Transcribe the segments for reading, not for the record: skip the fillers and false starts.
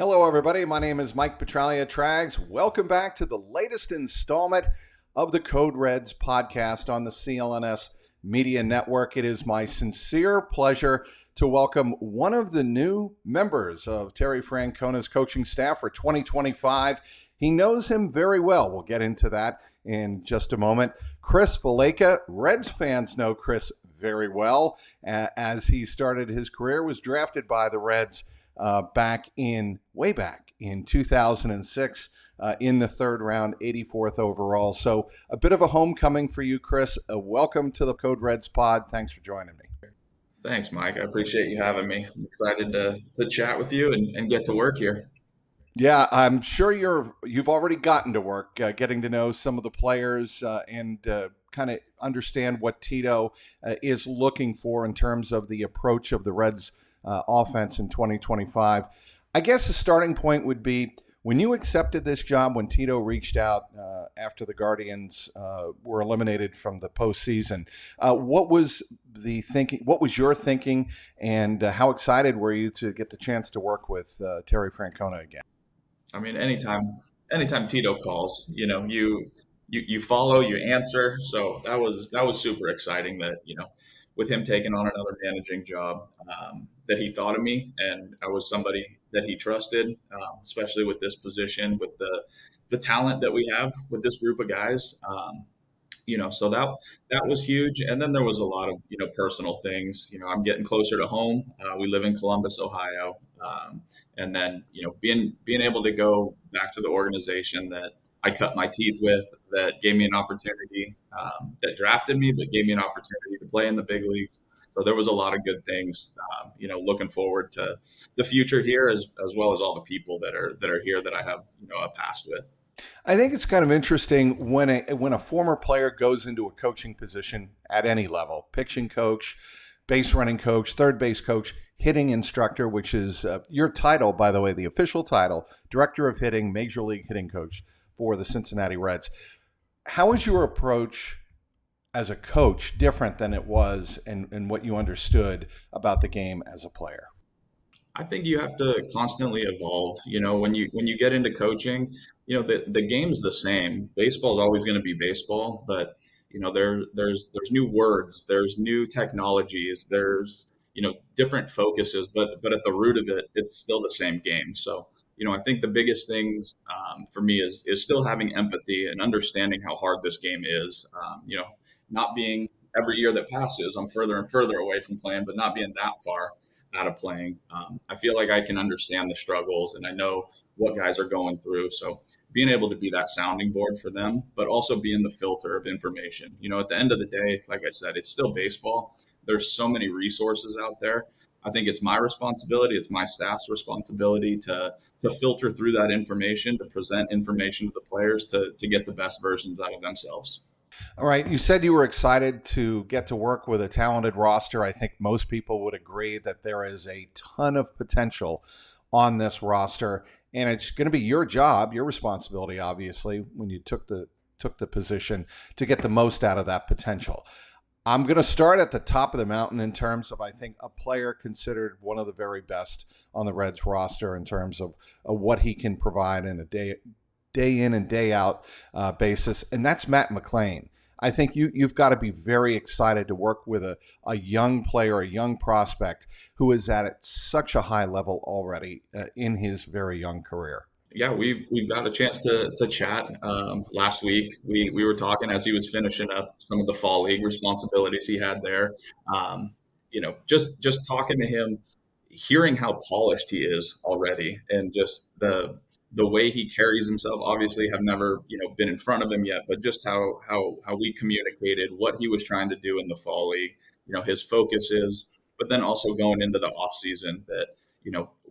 Hello, everybody. My name is Mike Petralia, Trags. Welcome back to the latest installment of the Code Reds podcast on the CLNS Media Network. It is my sincere pleasure to welcome one of the new members of Terry Francona's coaching staff for 2025. He knows him very well. We'll get into that in just a moment. Chris Valaika. Reds fans know Chris very well, as he started his career, was drafted by the Reds way back in 2006 in the third round, 84th overall. So a bit of a homecoming for you, Chris. Welcome to the Code Reds pod. Thanks for joining me. Thanks, Mike. I appreciate you having me. I'm excited to chat with you and get to work here. Yeah, I'm sure you've already gotten to work, getting to know some of the players and kind of understand what Tito is looking for in terms of the approach of the Reds offense in 2025. I guess the starting point would be when you accepted this job, when Tito reached out after the Guardians were eliminated from the postseason. What was the thinking? What was your thinking, and how excited were you to get the chance to work with Terry Francona again? I mean, anytime Tito calls, you follow, you answer. So that was super exciting that, with him taking on another managing job, that he thought of me, and I was somebody that he trusted, especially with this position, with the talent that we have with this group of guys. So that was huge. And then there was a lot of, personal things. I'm getting closer to home. We live in Columbus, Ohio. And then, being able to go back to the organization that I cut my teeth with, that gave me an opportunity, that drafted me, but gave me an opportunity to play in the big leagues. So there was a lot of good things, looking forward to the future here, as well as all the people that are here that I have, a past with. I think it's kind of interesting when a former player goes into a coaching position at any level, pitching coach, base running coach, third base coach, hitting instructor, which is your title, by the way, the official title, director of hitting, major league hitting coach for the Cincinnati Reds. How is your approach as a coach different than it was and what you understood about the game as a player? I think you have to constantly evolve. When you get into coaching, the game's the same. Baseball is always going to be baseball, but there's new words, there's new technologies, there's different focuses, but at the root of it, it's still the same game. So I think the biggest things for me is still having empathy and understanding how hard this game is. Not being every year that passes, I'm further and further away from playing, but not being that far out of playing. I feel like I can understand the struggles and I know what guys are going through. So being able to be that sounding board for them, but also being the filter of information. At the end of the day, like I said, it's still baseball. There's so many resources out there. I think it's my responsibility, it's my staff's responsibility to filter through that information, to present information to the players to get the best versions out of themselves. All right. You said you were excited to get to work with a talented roster. I think most people would agree that there is a ton of potential on this roster, and it's going to be your job, your responsibility, obviously, when you took the position, to get the most out of that potential. I'm going to start at the top of the mountain in terms of, I think, a player considered one of the very best on the Reds roster in terms of what he can provide in a day in and day out basis, and that's Matt McLain. I think you've got to be very excited to work with a young player, a young prospect who is at such a high level already in his very young career. Yeah, we've got a chance to chat last week. We were talking as he was finishing up some of the fall league responsibilities he had there. Just talking to him, hearing how polished he is already, and just the way he carries himself. Obviously have never, been in front of him yet, but just how we communicated what he was trying to do in the fall league, his focus is, but then also going into the off season that,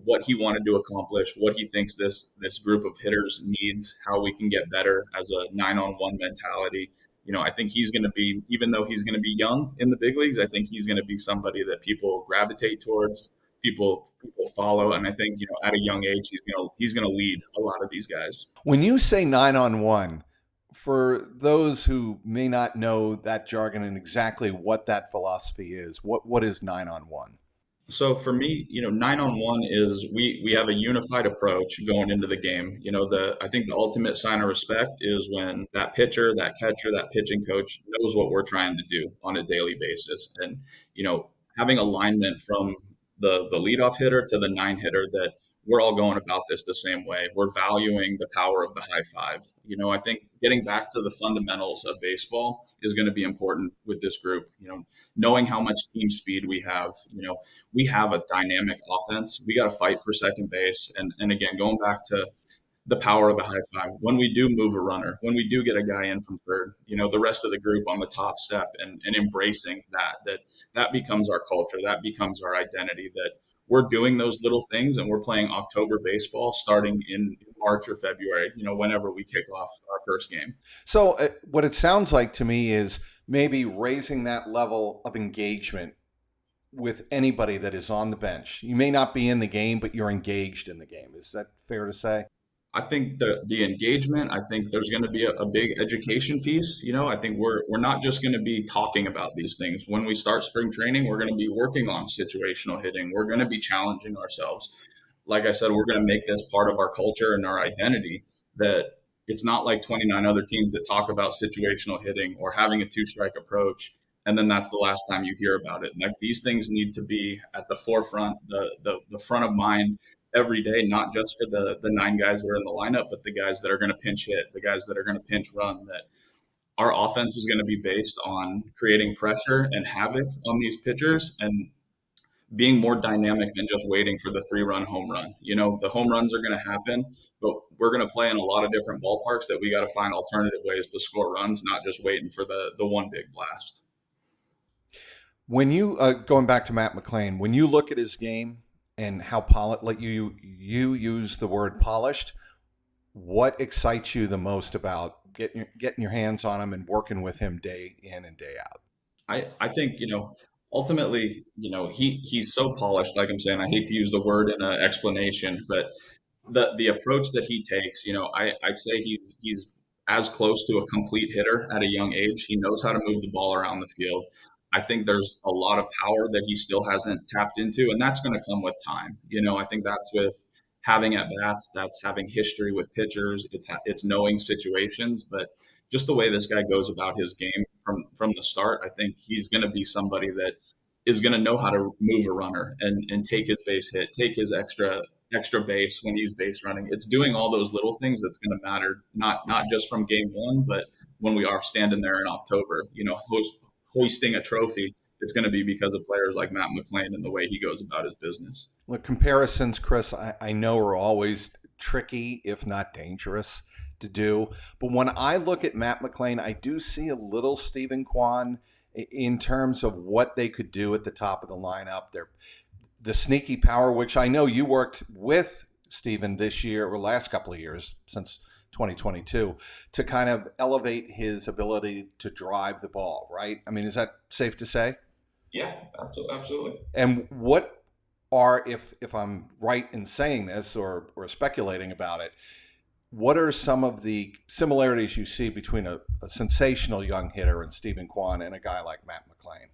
what he wanted to accomplish, what he thinks this group of hitters needs, how we can get better as a 9-on-1 mentality. I think he's going to be, even though he's going to be young in the big leagues, I think he's going to be somebody that people gravitate towards, people follow, and I think at a young age he's gonna lead a lot of these guys. When you say 9-on-1, for those who may not know that jargon and exactly what that philosophy is, what is 9-on-1? So for me, 9-on-1 is we have a unified approach going into the game. I think the ultimate sign of respect is when that pitcher, that catcher, that pitching coach knows what we're trying to do on a daily basis. And, having alignment from the leadoff hitter to the nine hitter, that we're all going about this the same way. We're valuing the power of the high five. I think getting back to the fundamentals of baseball is going to be important with this group. Knowing how much team speed we have. We have a dynamic offense. We got to fight for second base. And again, going back to the power of the high five, when we do move a runner, when we do get a guy in from third, the rest of the group on the top step and embracing that becomes our culture. That becomes our identity, that we're doing those little things and we're playing October baseball starting in March or February, whenever we kick off our first game. So, what it sounds like to me is maybe raising that level of engagement with anybody that is on the bench. You may not be in the game, but you're engaged in the game. Is that fair to say? I think the engagement. I think there's going to be a big education piece. I think we're not just going to be talking about these things. When we start spring training, we're going to be working on situational hitting. We're going to be challenging ourselves. Like I said, we're going to make this part of our culture and our identity. That it's not like 29 other teams that talk about situational hitting or having a two strike approach, and then that's the last time you hear about it. Like, these things need to be at the forefront, the front of mind every day, not just for the nine guys that are in the lineup, but the guys that are going to pinch hit, the guys that are going to pinch run. That our offense is going to be based on creating pressure and havoc on these pitchers and being more dynamic than just waiting for the 3-run home run. The home runs are going to happen, but we're going to play in a lot of different ballparks that we got to find alternative ways to score runs, not just waiting for the one big blast. When you going back to Matt McLain, when you look at his game and how polished, like you use the word polished, what excites you the most about getting your hands on him and working with him day in and day out? I think, ultimately, he's so polished. Like I'm saying, I hate to use the word in an explanation, but the approach that he takes, I'd say he's as close to a complete hitter at a young age. He knows how to move the ball around the field. I think there's a lot of power that he still hasn't tapped into, and that's going to come with time. I think that's with having at bats, that's having history with pitchers, it's knowing situations, but just the way this guy goes about his game from the start, I think he's going to be somebody that is going to know how to move a runner and take his base hit, take his extra base when he's base running. It's doing all those little things that's going to matter, not just from game one, but when we are standing there in October, hoisting a trophy. It's going to be because of players like Matt McLain and the way he goes about his business. Look, comparisons, Chris, I know are always tricky, if not dangerous, to do. But when I look at Matt McLain, I do see a little Stephen Kwan in terms of what they could do at the top of the lineup. The sneaky power, which I know you worked with Stephen this year or last couple of years since 2022, to kind of elevate his ability to drive the ball, right? I mean, is that safe to say? Yeah, absolutely. And what are, if I'm right in saying this or speculating about it, what are some of the similarities you see between a sensational young hitter and Stephen Kwan and a guy like Matt McLain?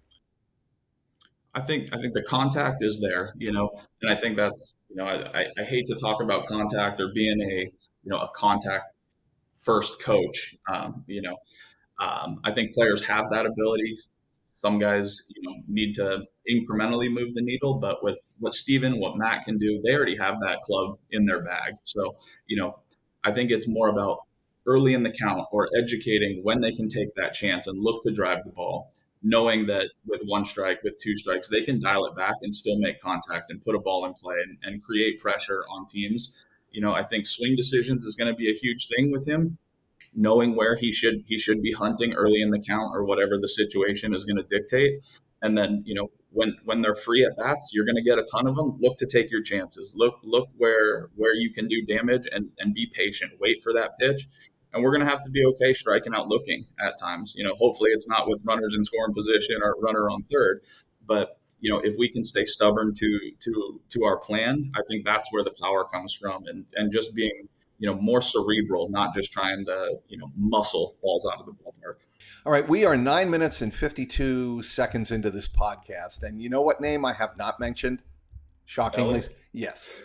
I think the contact is there, and I think that's, I hate to talk about contact or being a contact first coach. I think players have that ability. Some guys, need to incrementally move the needle, but with what Steven, what Matt can do, they already have that club in their bag. So, I think it's more about early in the count or educating when they can take that chance and look to drive the ball, knowing that with one strike, with two strikes, they can dial it back and still make contact and put a ball in play and create pressure on teams. I think swing decisions is going to be a huge thing with him, knowing where he should be hunting early in the count or whatever the situation is going to dictate. And then, when they're free at bats, you're going to get a ton of them. Look to take your chances. Look where you can do damage and be patient. Wait for that pitch. And we're going to have to be okay striking out looking at times. Hopefully it's not with runners in scoring position or runner on third. But, if we can stay stubborn to our plan, I think that's where the power comes from. And just being more cerebral, not just trying to, muscle balls out of the ballpark. All right, we are 9 minutes and 52 seconds into this podcast, and you know what name I have not mentioned? Shockingly, Elly? yes,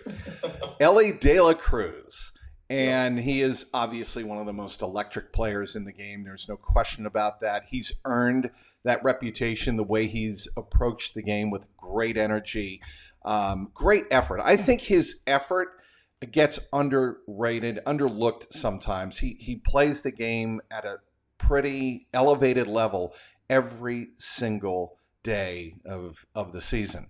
Elly De La Cruz. And he is obviously one of the most electric players in the game. There's no question about that. He's earned that reputation the way he's approached the game with great energy, great effort. I think his effort gets underrated, underlooked sometimes. He plays the game at a pretty elevated level every single day of the season.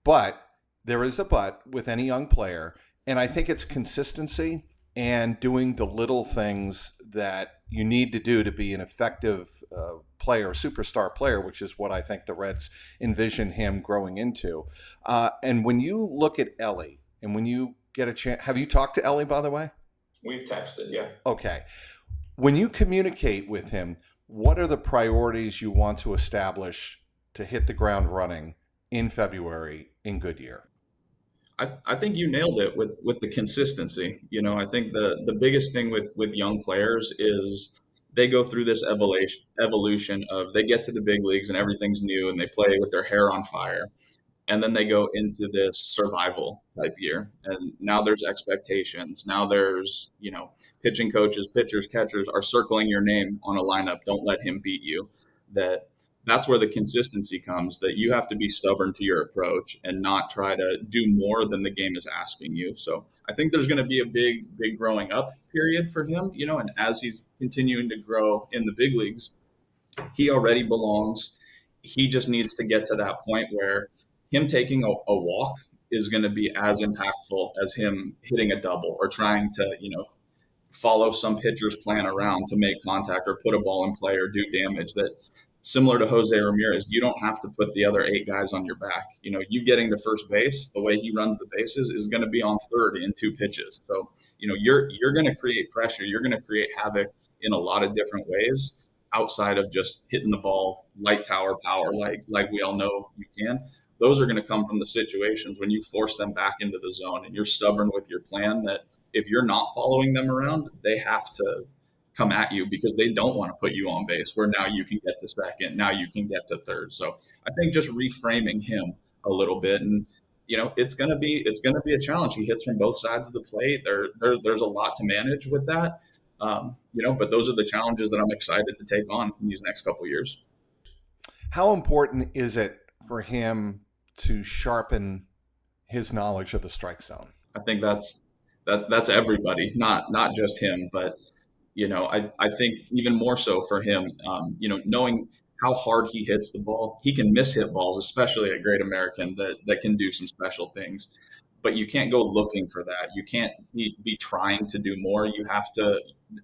But there is a but with any young player, and I think it's consistency and doing the little things that you need to do to be an effective player, superstar player, which is what I think the Reds envision him growing into. And when you look at Elly, and when you get a chance, have you talked to Elly, by the way? We've texted, yeah. Okay. When you communicate with him, what are the priorities you want to establish to hit the ground running in February in Goodyear? I think you nailed it with the consistency. I think the biggest thing with young players is they go through this evolution of they get to the big leagues and everything's new and they play with their hair on fire. And then they go into this survival type year. And now there's expectations. Now there's, pitching coaches, pitchers, catchers are circling your name on a lineup. Don't let him beat you. That's where the consistency comes, that you have to be stubborn to your approach and not try to do more than the game is asking you. So I think there's going to be a big growing up period for him, and as he's continuing to grow in the big leagues, he already belongs. He just needs to get to that point where him taking a walk is going to be as impactful as him hitting a double or trying to, follow some pitcher's plan around to make contact or put a ball in play or do damage. That similar to Jose Ramirez, you don't have to put the other 8 guys on your back. You getting to first base, the way he runs the bases is going to be on third in 2 pitches. So, you're going to create pressure. You're going to create havoc in a lot of different ways outside of just hitting the ball light tower power like we all know you can. Those are going to come from the situations when you force them back into the zone and you're stubborn with your plan, that if you're not following them around, they have to come at you because they don't want to put you on base where now you can get to second, now you can get to third. So I think just reframing him a little bit, and it's going to be a challenge. He hits from both sides of the plate. There's a lot to manage with that. But those are the challenges that I'm excited to take on in these next couple of years. How important is it for him to sharpen his knowledge of the strike zone? I think that's everybody, not just him, but I think even more so for him, knowing how hard he hits the ball. He can miss hit balls, especially at Great American, that can do some special things. But you can't go looking for that. You can't be trying to do more. You have to.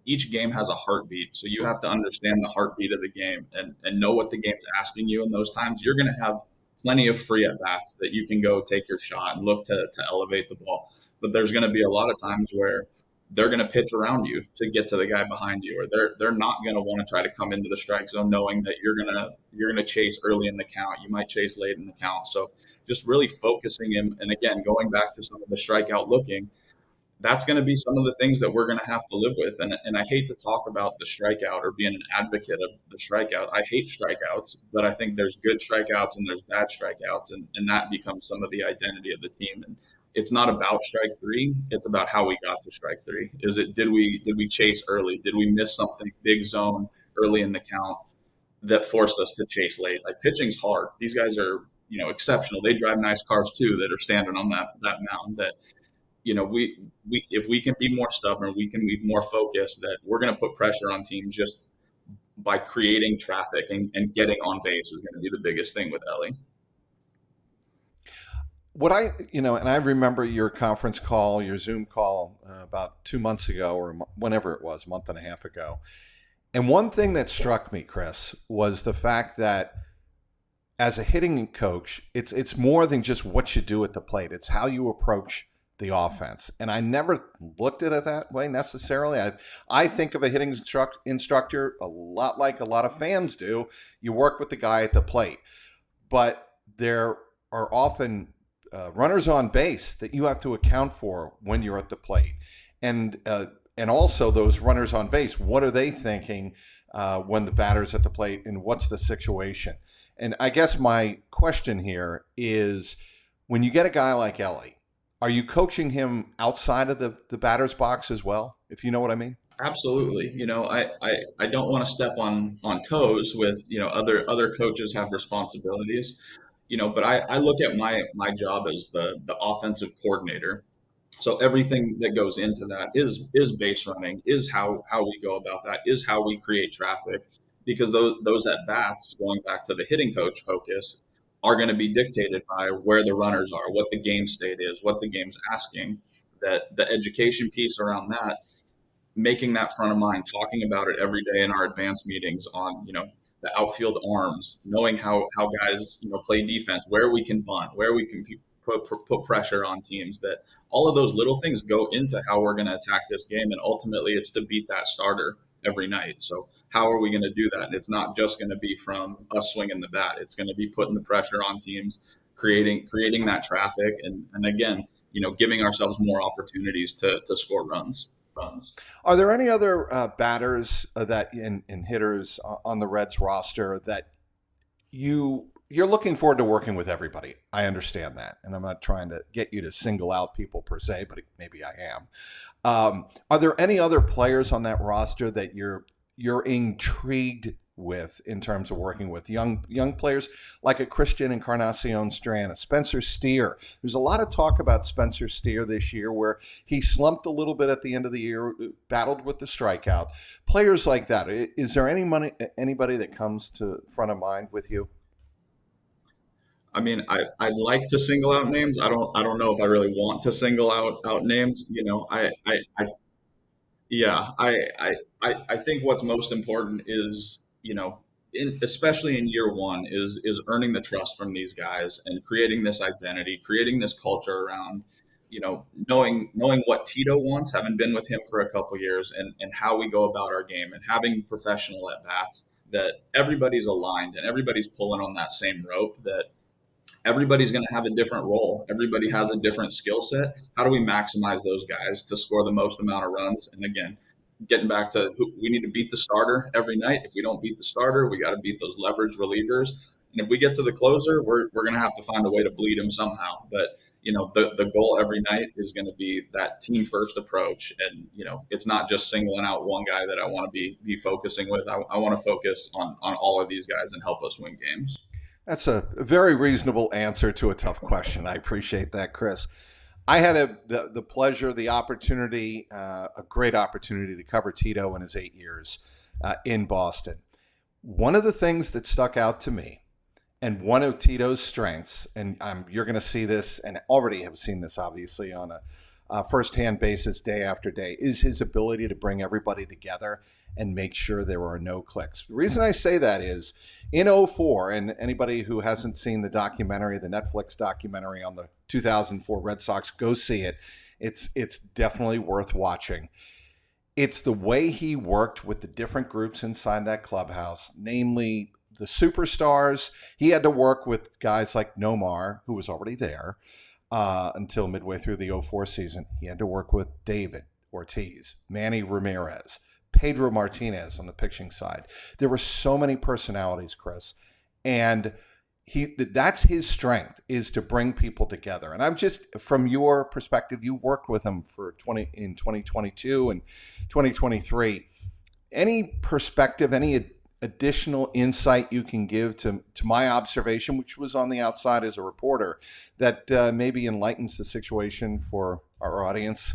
Each game has a heartbeat, so you have to understand the heartbeat of the game and know what the game's asking you. In those times, you're going to have plenty of free at bats that you can go take your shot and look to elevate the ball. But there's going to be a lot of times where they're going to pitch around you to get to the guy behind you, or they're not going to want to try to come into the strike zone knowing that you're going to chase early in the count. You might chase late in the count. So just really focusing him, and again, going back to some of the strikeout looking, that's going to be some of the things that we're going to have to live with. And I hate to talk about the strikeout or being an advocate of the strikeout. I hate strikeouts, but I think there's good strikeouts and there's bad strikeouts, and that becomes some of the identity of the team. And it's not about strike 3. It's about how we got to strike 3. Did we chase early? Did we miss something big zone early in the count that forced us to chase late? Like, pitching's hard. These guys are, exceptional. They drive nice cars too that are standing on that mound. That, we if we can be more stubborn, we can be more focused, that we're going to put pressure on teams just by creating traffic and getting on base is going to be the biggest thing with Elly. What and I remember your conference call, your Zoom call about 2 months ago, or whenever it was, a month and a half ago. And one thing that struck me, Chris, was the fact that as a hitting coach, it's more than just what you do at the plate. It's how you approach the offense. And I never looked at it that way necessarily. I think of a hitting instructor a lot like a lot of fans do. You work with the guy at the plate. But there are often runners on base that you have to account for when you're at the plate, and also those runners on base. What are they thinking when the batter's at the plate, and what's the situation? And I guess my question here is, when you get a guy like Elly, are you coaching him outside of the batter's box as well? If you know what I mean. Absolutely. I don't want to step on toes with, other coaches have responsibilities, but I look at my job as the offensive coordinator. So everything that goes into that is base running, is how we go about that, is how we create traffic, because those at bats, going back to the hitting coach focus, are going to be dictated by where the runners are, what the game state is, what the game's asking. That the education piece around that, making that front of mind, talking about it every day in our advanced meetings on, the outfield arms, knowing how guys, play defense, where we can bunt, where we can put pressure on teams, that all of those little things go into how we're going to attack this game. And ultimately it's to beat that starter every night. So how are we going to do that? And it's not just going to be from us swinging the bat. It's going to be putting the pressure on teams, creating that traffic. And again, giving ourselves more opportunities to score runs. Are there any other batters that in hitters on the Reds roster that you're looking forward to working with everybody? I understand that, and I'm not trying to get you to single out people per se, but maybe I am. Are there any other players on that roster that you're intrigued with in terms of working with young players like a Christian Encarnacion Strand, a Spencer Steer? There's a lot of talk about Spencer Steer this year, where he slumped a little bit at the end of the year, battled with the strikeout. Players like that. Is there anybody that comes to front of mind with you? I mean, I'd like to single out names. I don't know if I really want to single out names. Yeah, I think what's most important is, especially in year one, is earning the trust from these guys and creating this identity, creating this culture around, knowing what Tito wants, having been with him for a couple years, and how we go about our game, and having professional at bats, that everybody's aligned and everybody's pulling on that same rope, that everybody's going to have a different role. Everybody has a different skill set. How do we maximize those guys to score the most amount of runs? And again, getting back to, we need to beat the starter every night. If we don't beat the starter, we got to beat those leverage relievers. And if we get to the closer, we're going to have to find a way to bleed him somehow. But, the goal every night is going to be that team first approach. And, it's not just singling out one guy that I want to be focusing with. I want to focus on all of these guys and help us win games. That's a very reasonable answer to a tough question. I appreciate that, Chris. I had the pleasure, the opportunity, a great opportunity to cover Tito in his 8 years in Boston. One of the things that stuck out to me, and one of Tito's strengths, and you're going to see this, and already have seen this obviously on a firsthand basis day after day, is his ability to bring everybody together and make sure there are no cliques. The reason I say that is in '04, and anybody who hasn't seen the documentary, the Netflix documentary on the 2004 Red Sox, go see it. It's definitely worth watching. It's the way he worked with the different groups inside that clubhouse, namely the superstars. He had to work with guys like Nomar, who was already there until midway through the '04 season. He had to work with David Ortiz, Manny Ramirez, Pedro Martinez on the pitching side. There were so many personalities, Chris, and that's his strength, is to bring people together. And I'm just, from your perspective, you worked with him in 2022 and 2023. Any perspective, any additional insight you can give to my observation, which was on the outside as a reporter, that maybe enlightens the situation for our audience?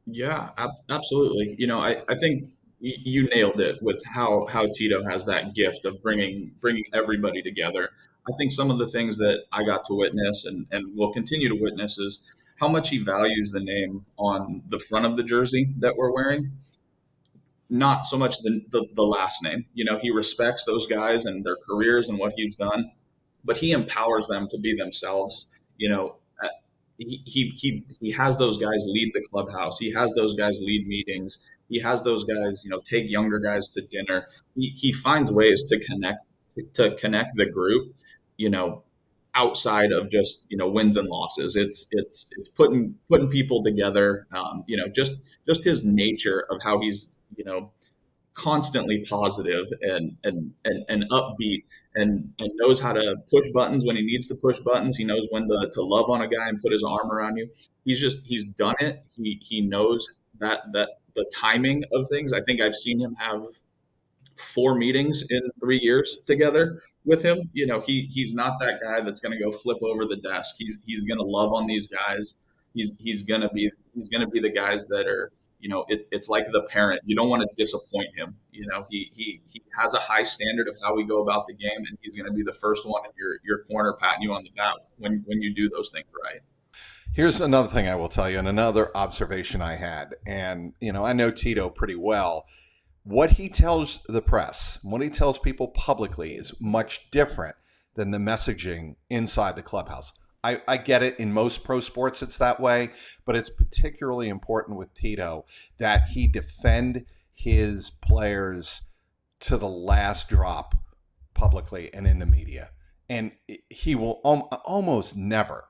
Yeah, absolutely. I think you nailed it with how Tito has that gift of bringing everybody together. I think some of the things that I got to witness and will continue to witness is how much he values the name on the front of the jersey that we're wearing, not so much the last name. He respects those guys and their careers and what he's done, but he empowers them to be themselves. He has those guys lead the clubhouse. He has those guys lead meetings. He has those guys, take younger guys to dinner. He finds ways to connect the group, you know, outside of just wins and losses. It's putting people together. Just his nature of how he's constantly positive and upbeat and knows how to push buttons when he needs to push buttons. He knows when to love on a guy and put his arm around you. He's done it. He knows that the timing of things. I think I've seen him have 4 meetings in 3 years together with him. He's not that guy that's going to go flip over the desk. He's going to love on these guys. He's going to be the guys that are, it's like the parent. You don't want to disappoint him. He has a high standard of how we go about the game, and he's going to be the first one in your corner patting you on the back when you do those things right. Here's another thing I will tell you, and another observation I had. And, I know Tito pretty well. What he tells the press, what he tells people publicly is much different than the messaging inside the clubhouse. I get it. In most pro sports, it's that way, but it's particularly important with Tito that he defend his players to the last drop publicly and in the media. And he will almost never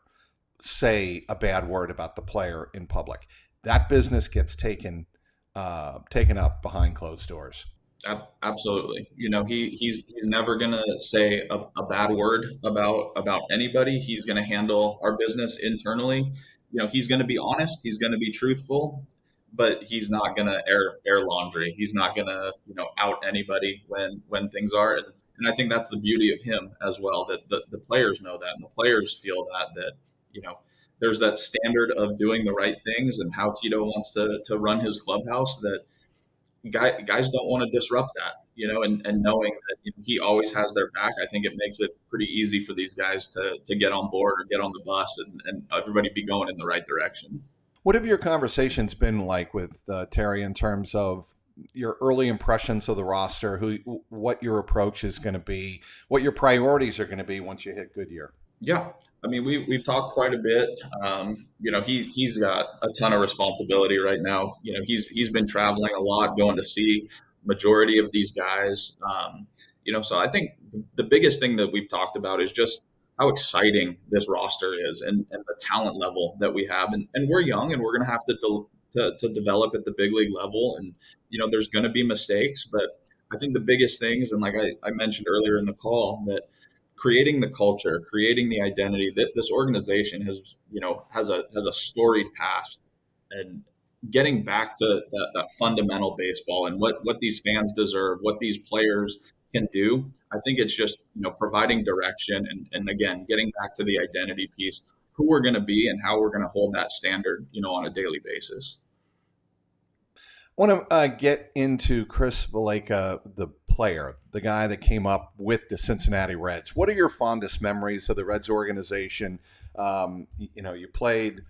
say a bad word about the player in public. That business gets taken up behind closed doors. Absolutely. He's never going to say a bad word about anybody. He's going to handle our business internally. He's going to be honest. He's going to be truthful, but he's not going to air laundry. He's not going to, out anybody when things are. And I think that's the beauty of him as well, that the players know that, and the players feel that, there's that standard of doing the right things and how Tito wants to run his clubhouse, that guys don't want to disrupt that, and knowing that he always has their back. I think it makes it pretty easy for these guys to get on board or get on the bus and everybody be going in the right direction. What have your conversations been like with Terry in terms of your early impressions of the roster, what your approach is going to be, what your priorities are going to be once you hit Goodyear? Yeah. I mean, we've talked quite a bit. He's got a ton of responsibility right now. He's been traveling a lot, going to see majority of these guys. So I think the biggest thing that we've talked about is just how exciting this roster is and the talent level that we have. And we're young, and we're going to have to develop at the big league level. And, there's going to be mistakes, but I think the biggest things, and like I mentioned earlier in the call, that creating the culture, creating the identity that this organization has a storied past, and getting back to that fundamental baseball and what these fans deserve, what these players can do. I think it's just, providing direction and again, getting back to the identity piece, who we're going to be and how we're going to hold that standard, on a daily basis. I want to get into Chris Valaika, the player, the guy that came up with the Cincinnati Reds. What are your fondest memories of the Reds organization? You played,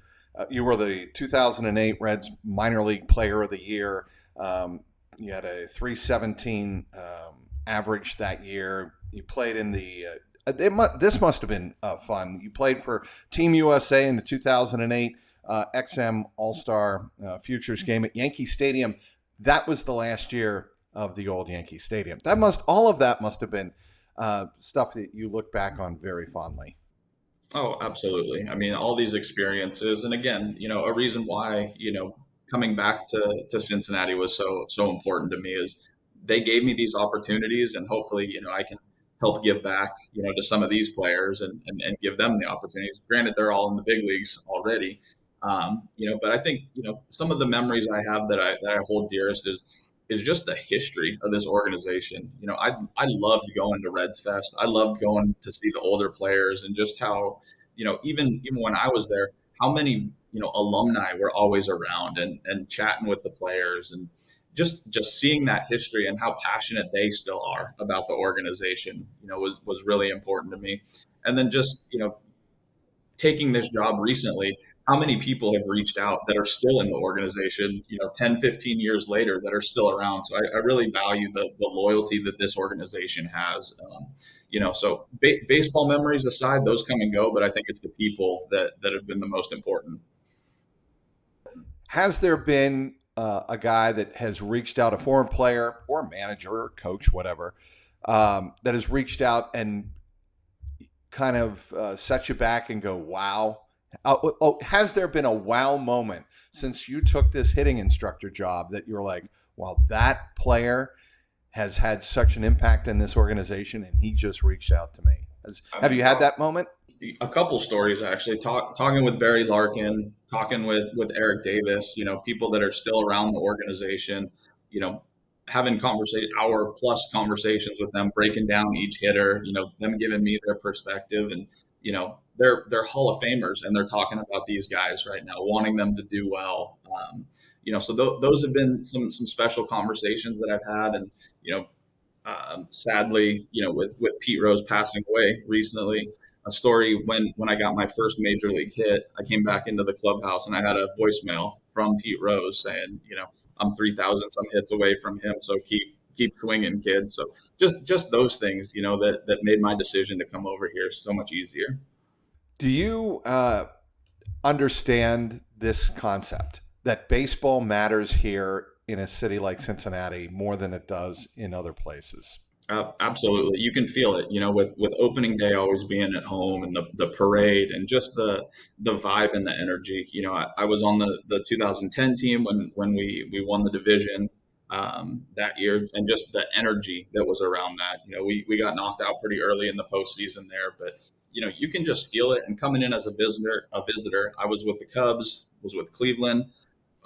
you were the 2008 Reds minor league player of the year. You had a 317 average that year. You played in this must have been fun. You played for Team USA in the 2008 XM All-Star Futures game at Yankee Stadium. That was the last year of the old Yankee Stadium. All of that must have been stuff that you look back on very fondly. Oh, absolutely. I mean, all these experiences, and again, a reason why, coming back to Cincinnati was so important to me is they gave me these opportunities, and hopefully, I can help give back, to some of these players and give them the opportunities. Granted, they're all in the big leagues already. But I think, some of the memories I have that I hold dearest is just the history of this organization. I loved going to Reds Fest. I loved going to see the older players, and just how, even when I was there, how many, alumni were always around and chatting with the players, and just seeing that history and how passionate they still are about the organization, was really important to me. And then just, taking this job recently, how many people have reached out that are still in the organization, 10, 15 years later, that are still around. So I really value the loyalty that this organization has. So baseball memories aside, those come and go, but I think it's the people that have been the most important. Has there been a guy that has reached out, a former player or manager or coach, whatever, that has reached out and kind of set you back and go, wow? Has there been a wow moment since you took this hitting instructor job that you're like, well, that player has had such an impact in this organization and he just reached out to me? Have you had that moment? A couple stories actually. Talking with Barry Larkin, talking with Eric Davis. People that are still around the organization. Having hour plus conversations with them, breaking down each hitter. Them giving me their perspective, and they're Hall of Famers, and they're talking about these guys right now, wanting them to do well. So those have been some special conversations that I've had, and sadly, with Pete Rose passing away recently, a story when I got my first major league hit, I came back into the clubhouse and I had a voicemail from Pete Rose saying, I'm 3,000 some hits away from him, so keep swinging, kid. So just those things, that made my decision to come over here so much easier. Do you understand this concept that baseball matters here in a city like Cincinnati more than it does in other places? Absolutely. You can feel it, with opening day always being at home, and the parade, and just the vibe and the energy. I was on the 2010 team when we won the division that year, and just the energy that was around that. We got knocked out pretty early in the postseason there, but you can just feel it. And coming in as a visitor, I was with the Cubs, was with Cleveland.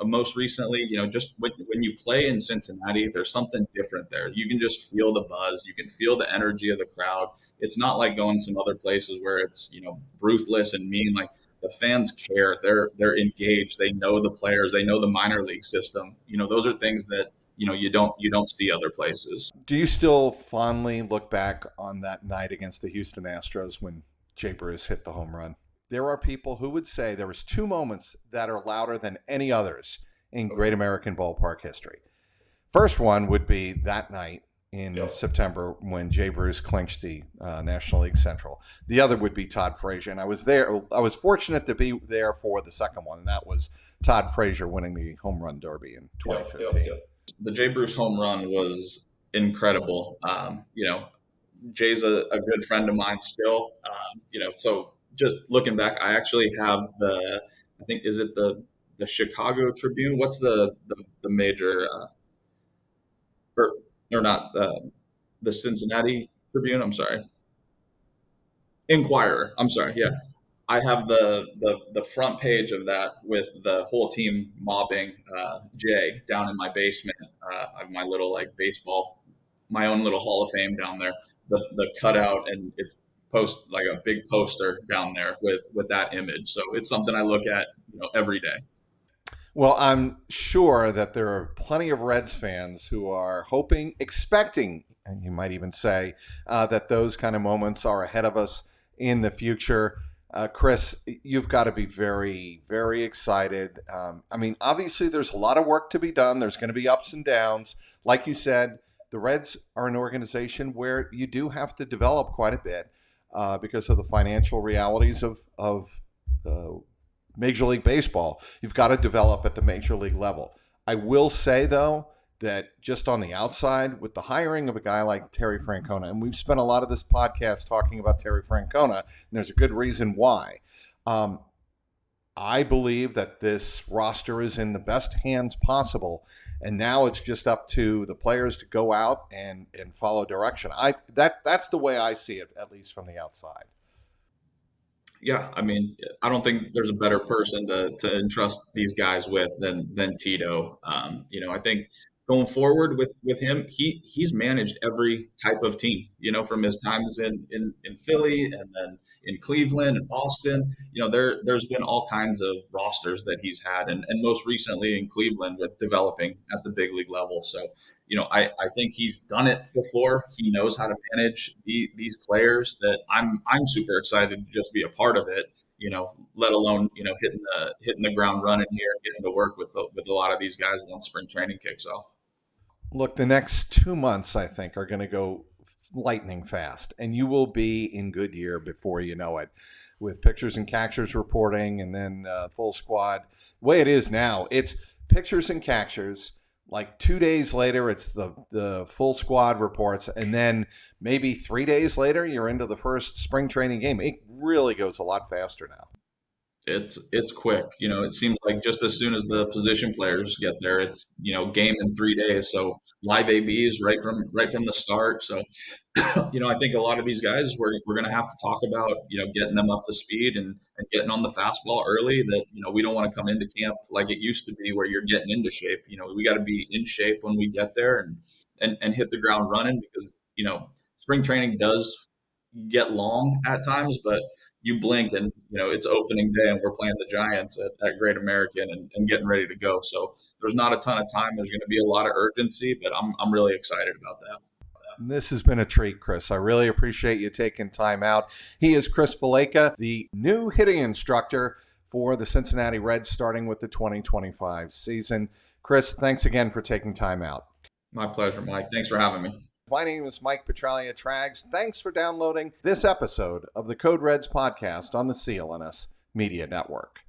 Most recently, just when you play in Cincinnati, there's something different there. You can just feel the buzz. You can feel the energy of the crowd. It's not like going some other places where it's, ruthless and mean. Like, the fans care. They're engaged. They know the players. They know the minor league system. Those are things that, you don't see other places. Do you still fondly look back on that night against the Houston Astros when Jay Bruce hit the home run? There are people who would say there was two moments that are louder than any others in Great American Ballpark history. First one would be that night in September when Jay Bruce clinched the National League Central. The other would be Todd Frazier, and I was there. I was fortunate to be there for the second one, and that was Todd Frazier winning the home run derby in 2015. The Jay Bruce home run was incredible. Jay's a good friend of mine still. So just looking back, I actually have I think, is it the Chicago Tribune? What's the major, or not, the Cincinnati Tribune? I'm sorry. Inquirer. I'm sorry. Yeah. I have the front page of that with the whole team mobbing Jay down in my basement. I have my little my own little Hall of Fame down there. The cutout, and it's like a big poster down there with that image. So it's something I look at, every day. Well, I'm sure that there are plenty of Reds fans who are hoping, expecting, and you might even say that those kind of moments are ahead of us in the future. Chris, you've got to be very, very excited. Obviously there's a lot of work to be done. There's going to be ups and downs. Like you said, the Reds are an organization where you do have to develop quite a bit. Because of the financial realities of Major League Baseball. You've got to develop at the Major League level. I will say, though, that just on the outside, with the hiring of a guy like Terry Francona, and we've spent a lot of this podcast talking about Terry Francona, and there's a good reason why. I believe that this roster is in the best hands possible, and now it's just up to the players to go out and follow direction. That's the way I see it, at least from the outside. Yeah, I don't think there's a better person to entrust these guys with than Tito. I think going forward with him, he's managed every type of team, from his times in Philly, and then in Cleveland and Boston. There's been all kinds of rosters that he's had, and most recently in Cleveland with developing at the big league level. So, I think he's done it before. He knows how to manage these players that I'm super excited to just be a part of it, let alone, hitting the ground running here, getting to work with a lot of these guys once spring training kicks off. Look, the next 2 months, I think, are going to go lightning fast, and you will be in Goodyear before you know it, with pictures and captures reporting, and then full squad. The way it is now, it's pictures and captures, like 2 days later, it's the full squad reports, and then maybe 3 days later, you're into the first spring training game. It really goes a lot faster now. It's quick. It seems like just as soon as the position players get there, it's game in 3 days. So live ABs right from the start. So I think a lot of these guys we're going to have to talk about getting them up to speed and getting on the fastball early. That we don't want to come into camp like it used to be where you're getting into shape. We got to be in shape when we get there and hit the ground running because spring training does get long at times, but you blink and it's opening day and we're playing the Giants at Great American and getting ready to go. So there's not a ton of time. There's going to be a lot of urgency, but I'm really excited about that. This has been a treat, Chris. I really appreciate you taking time out. He is Chris Valaika, the new hitting instructor for the Cincinnati Reds starting with the 2025 season. Chris, thanks again for taking time out. My pleasure, Mike. Thanks for having me. My name is Mike Petralia Trags. Thanks for downloading this episode of the Code Reds podcast on the CLNS Media Network.